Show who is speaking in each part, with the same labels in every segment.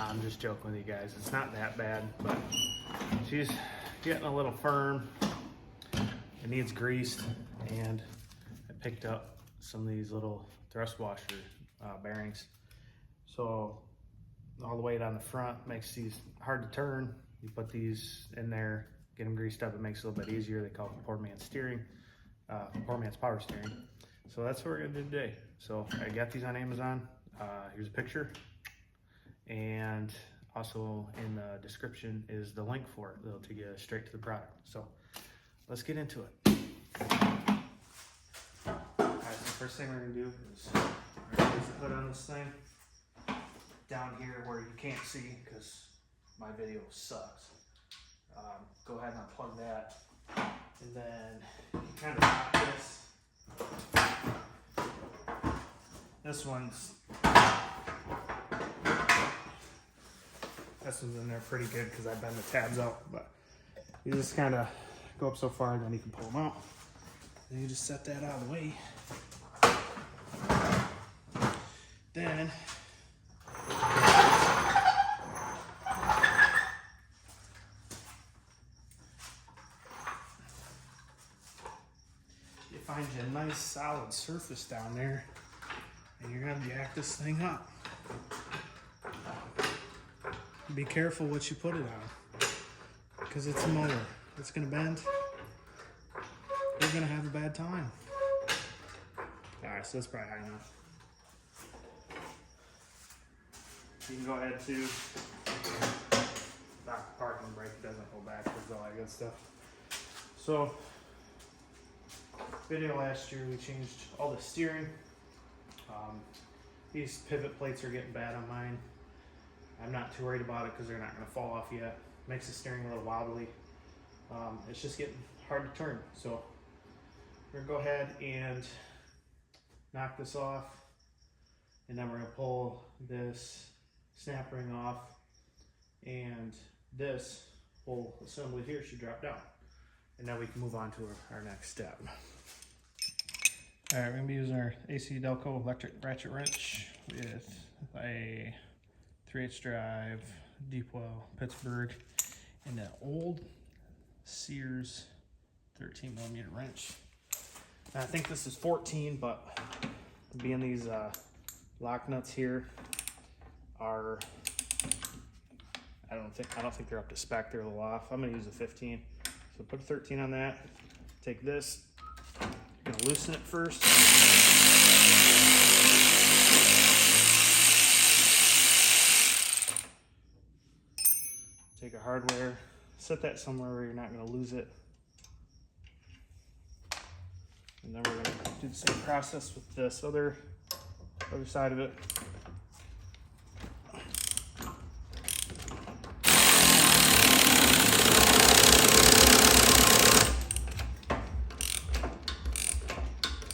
Speaker 1: Nah, I'm just joking with you guys. It's not that bad, but she's getting a little firm. It needs greased, and I picked up some of these little thrust washer bearings. So all the weight on the front makes these hard to turn. You put these in there, get them greased up, it makes it a little bit easier. They call it poor man's steering, poor man's power steering. So that's what we're gonna do today. So I got these on Amazon. Here's a picture, and also in the description is the link for it. It'll take you straight to the product. So let's get into it. All right, so the first thing we're gonna do is we're gonna use the hood on this thing down here where you can't see because my video sucks. Go ahead and unplug that, and then you kind of lock this. This one's in there pretty good because I bend the tabs out, but you just kind of go up so far and then you can pull them out. And you just set that out of the way. Then you find you a nice solid surface down there, and you're gonna jack this thing up. Be careful what you put it on, because it's a mower. It's gonna bend. You're gonna have a bad time. All right, so that's probably high enough. You can go ahead to lock the parking brake, doesn't go backwards, all that good stuff. So, video last year we changed all the steering. These pivot plates are getting bad on mine. I'm not too worried about it because they're not going to fall off yet. Makes the steering a little wobbly. It's just getting hard to turn. So we're going to go ahead and knock this off, and then we're going to pull this snap ring off, and this whole assembly here should drop down, and then we can move on to our next step. All right, we're going to be using our AC Delco electric ratchet wrench with a 3/8 drive, deep well Pittsburgh, and an old Sears 13mm wrench. Now, I think this is 14, but being these lock nuts here are, I don't think they're up to spec. They're a little off. I'm gonna use a 15. So put a 13 on that. Take this. I'm gonna loosen it first. Take a hardware, set that somewhere where you're not going to lose it. And then we're going to do the same process with this other side of it.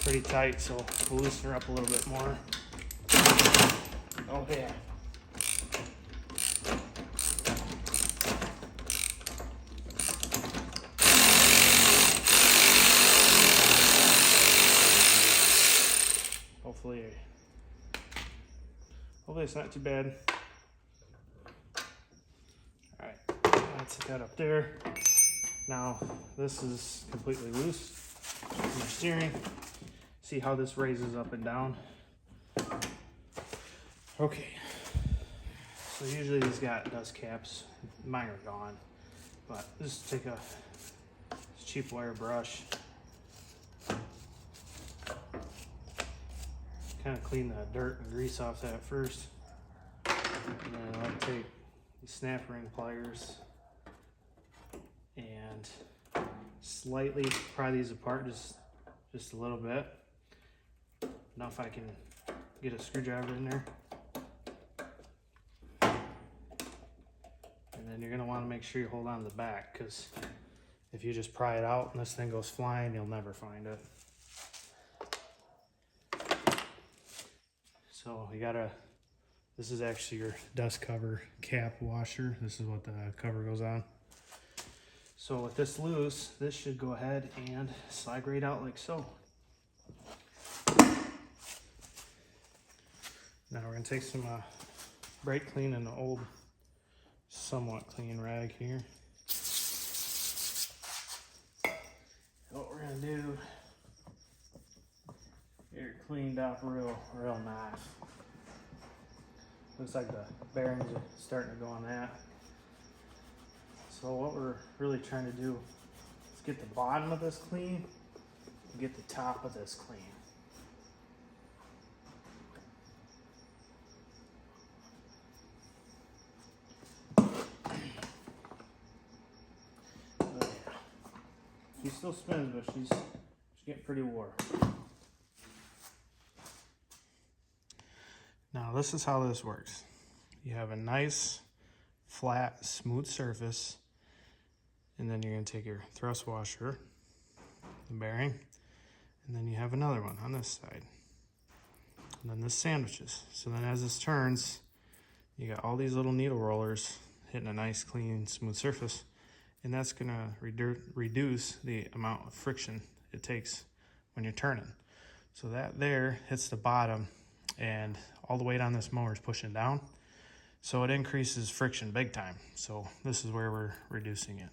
Speaker 1: Pretty tight, so we'll loosen her up a little bit more. Oh yeah. Hopefully it's not too bad. All right, let's set that up there. Now this is completely loose. My steering. See how this raises up and down. Okay. So usually these got dust caps. Mine are gone, but just take a cheap wire brush. Kind of clean the dirt and grease off that first, and then I'll take the snap ring pliers and slightly pry these apart just a little bit, enough I can get a screwdriver in there. And then you're going to want to make sure you hold on to the back, because if you just pry it out and this thing goes flying, you'll never find it. So you gotta, this is actually your dust cover cap washer. This is what the cover goes on. So with this loose, this should go ahead and slide right out like so. Now we're gonna take some brake clean and the old somewhat clean rag here. What we're gonna do, get it cleaned up real nice. Looks like the bearings are starting to go on that. So what we're really trying to do is get the bottom of this clean and get the top of this clean. Oh yeah. She still spins, but she's getting pretty wore. Now this is how this works. You have a nice, flat, smooth surface, and then you're going to take your thrust washer, the bearing, and then you have another one on this side. And then this sandwiches. So then as this turns, you got all these little needle rollers hitting a nice, clean, smooth surface, and that's going to reduce the amount of friction it takes when you're turning. So that there hits the bottom, and all the weight on this mower is pushing down. So it increases friction big time. So this is where we're reducing it.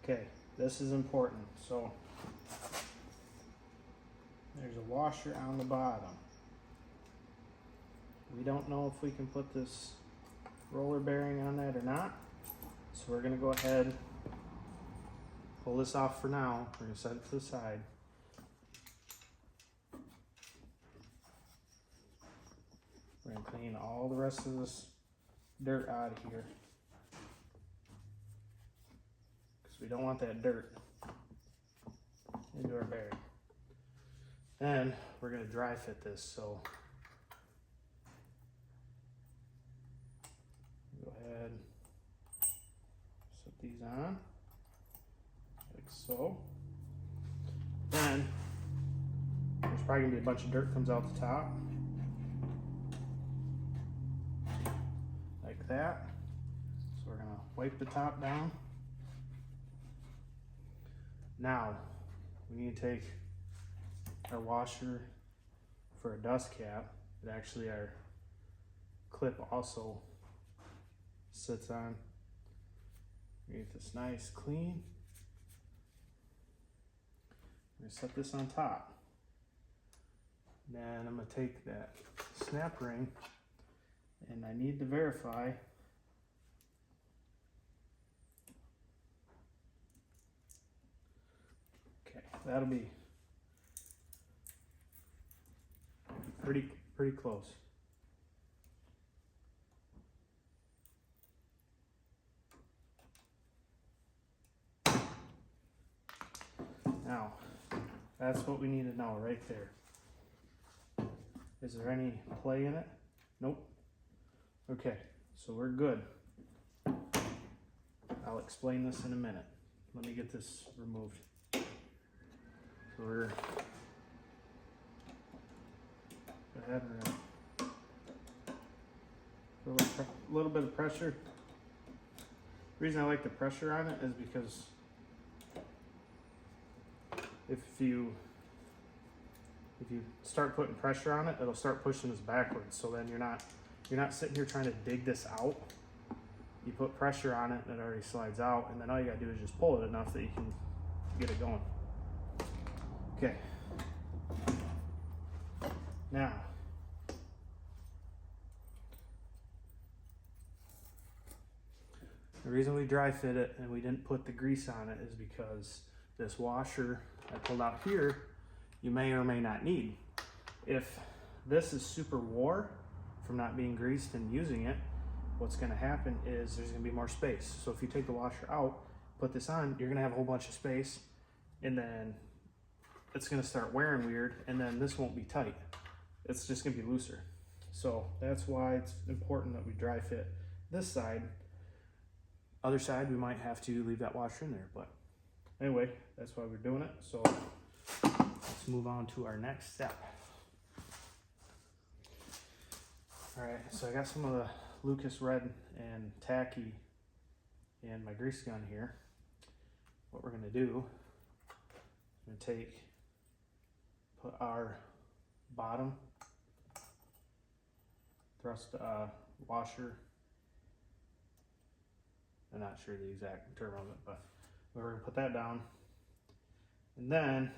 Speaker 1: Okay, this is important. So there's a washer on the bottom. We don't know if we can put this roller bearing on that or not. So we're gonna go ahead, pull this off for now. We're gonna set it to the side. We're gonna clean all the rest of this dirt out of here, because we don't want that dirt into our bearing. Then we're gonna dry fit this, so go ahead, set these on, like so. Then there's probably gonna be a bunch of dirt comes out the top. Like that. So we're gonna wipe the top down. Now we need to take our washer for a dust cap that actually our clip also sits on. We get this nice clean. I'm gonna set this on top. Then I'm gonna take that snap ring, and I need to verify okay, that'll be pretty close. Now, that's what we need to know right there. Is there any play in it? Nope. Okay, so we're good. I'll explain this in a minute. Let me get this removed. So we're go ahead and a little bit of pressure. The reason I like the pressure on it is because if you start putting pressure on it, it'll start pushing this backwards. So then you're not sitting here trying to dig this out. You put pressure on it and it already slides out, and then all you gotta do is just pull it enough that you can get it going. Okay. Now, the reason we dry fit it and we didn't put the grease on it is because this washer I pulled out here, you may or may not need. If this is super wore from not being greased and using it, what's gonna happen is there's gonna be more space. So if you take the washer out, put this on, you're gonna have a whole bunch of space, and then it's gonna start wearing weird, and then this won't be tight. It's just gonna be looser. So that's why it's important that we dry fit this side. Other side, we might have to leave that washer in there, but anyway, that's why we're doing it. So let's move on to our next step. All right, so I got some of the Lucas Red and Tacky in my grease gun here. What we're gonna do, I'm gonna put our bottom thrust washer. I'm not sure the exact term of it, but we're gonna put that down. And then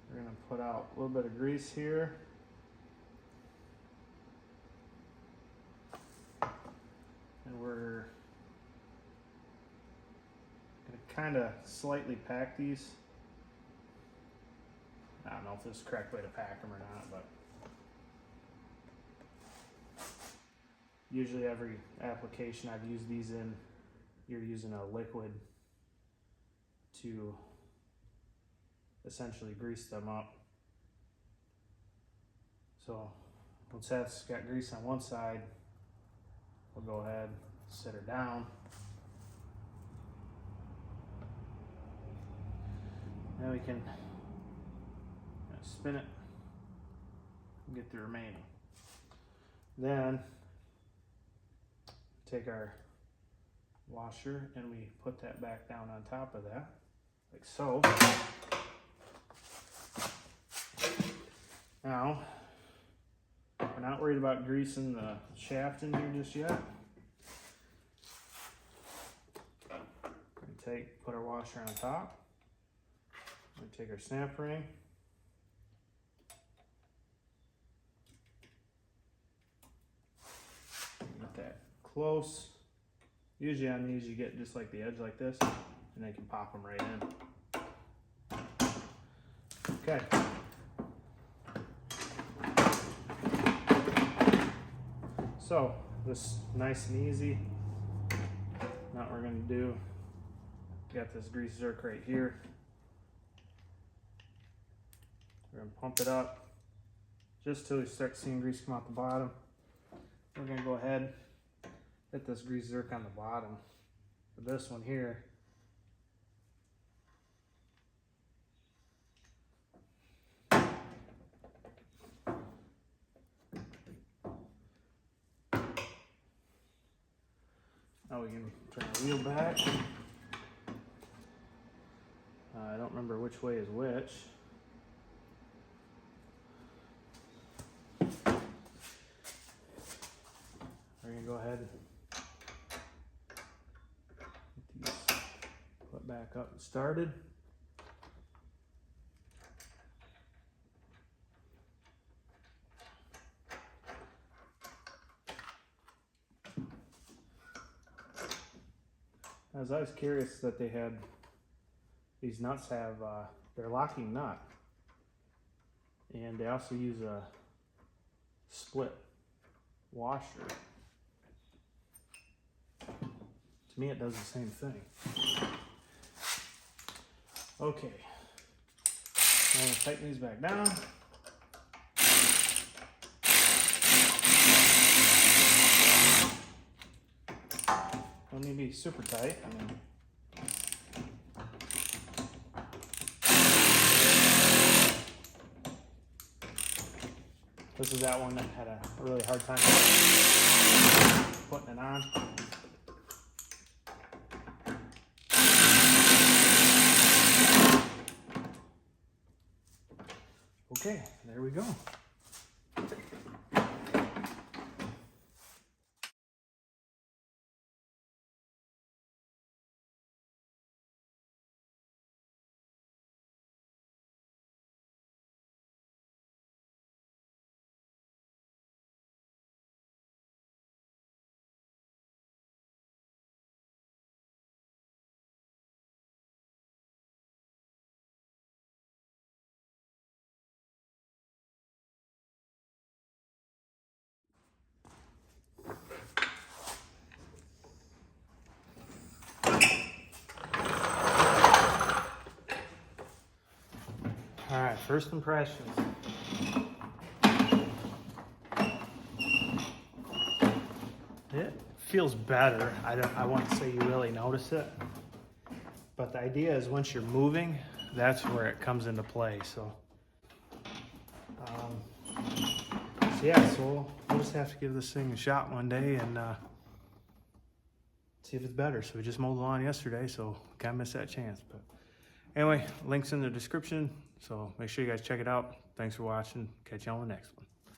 Speaker 1: we're gonna put out a little bit of grease here. And we're gonna kind of slightly pack these. I don't know if this is the correct way to pack them or not, but usually every application I've used these in, you're using a liquid to essentially grease them up. So once that's got grease on one side, we'll go ahead, set her down. Now we can spin it and get the remaining. Then take our washer and we put that back down on top of that, like so. Now, we're not worried about greasing the shaft in here just yet. Put our washer on top. We take our snap ring. Get that close. Usually on these you get just like the edge like this, and then you can pop them right in. Okay. So this nice and easy. Now what we're gonna do, got this grease zerk right here. We're gonna pump it up just till we start seeing grease come out the bottom. We're gonna go ahead, hit this grease zerk on the bottom. For this one here, now we can turn the wheel back. I don't remember which way is which. We're gonna go ahead and get these put back up and started. As I was curious that they had, these nuts have their locking nut, and they also use a split washer. To me it does the same thing. Okay, I'm going to tighten these back down. Don't need to be super tight. I mean, this is that one that had a really hard time putting it on. Okay, there we go. All right, first impressions. It feels better. I won't say you really notice it, but the idea is once you're moving, that's where it comes into play. So yeah, so we'll just have to give this thing a shot one day and see if it's better. So we just mowed the lawn yesterday, so kind of missed that chance. But anyway, links in the description, so make sure you guys check it out. Thanks for watching. Catch you on the next one.